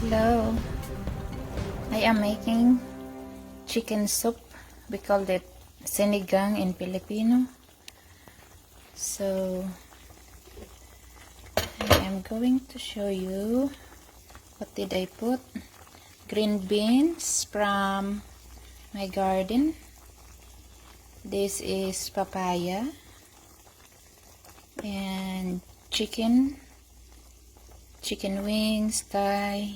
Hello, I am making chicken soup. We call it Sinigang in Filipino. So I am going to show you what did I put. Green beans from my garden. This is papaya and chicken wings, thigh,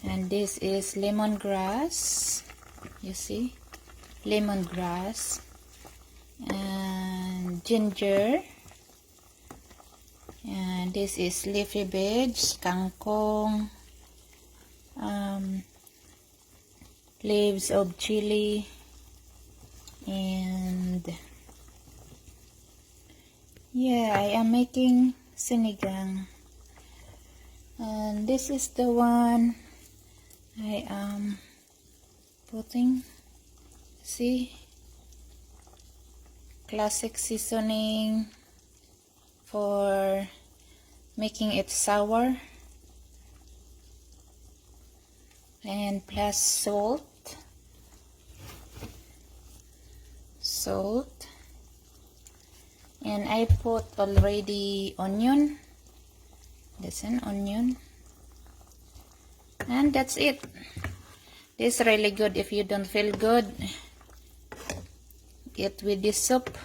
and this is lemongrass. You see, lemongrass and ginger, and this is leafy veg, kangkong, leaves of chili, and yeah, I am making sinigang. And this is the one I am putting. See, classic seasoning for making it sour, and plus salt, and I put already onion. That's an onion, and that's it. This is really good. If you don't feel good, eat with this soup.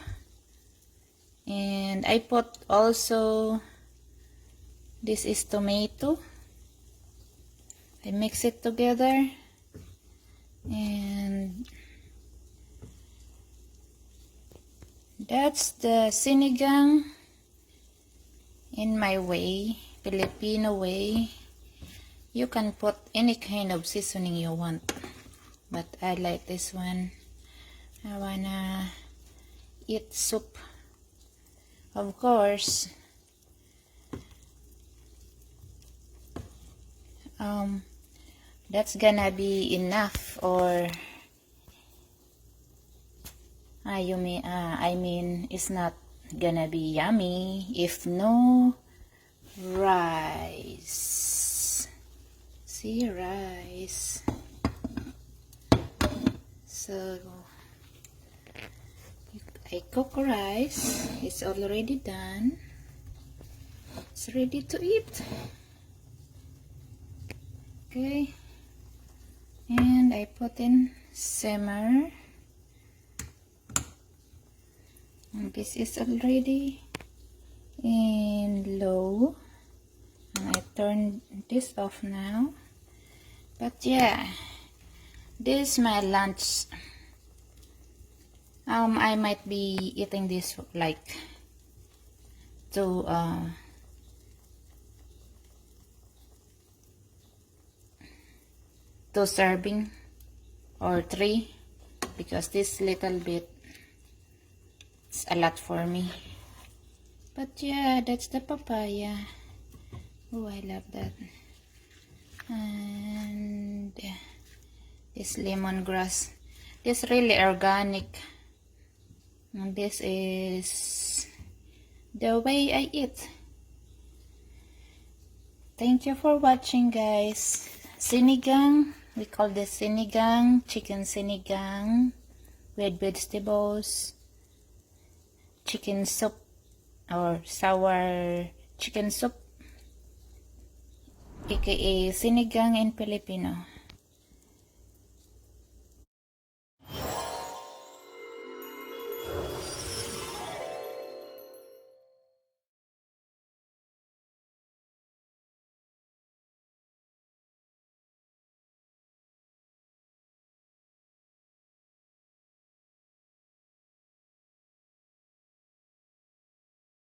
And I put also, this is tomato. I mix it together, and that's the sinigang in my way, Filipino way. You can put any kind of seasoning you want, but I like this one. I wanna eat soup. Of course, that's gonna be enough, or I mean, it's not gonna be yummy if no rice. See, rice. So I cook rice. It's already done. It's ready to eat. Okay, and I put in simmer, and this is already in low, and I turn this off now. But yeah, this is my lunch. I might be eating this like two serving or 3, because this little bit, it's a lot for me. But yeah, that's the papaya. Oh, I love that. And this lemongrass, this really organic, and this is the way I eat. Thank you for watching, guys. Sinigang, we call this sinigang, chicken sinigang with vegetables, chicken soup or sour chicken soup, aka sinigang in Filipino.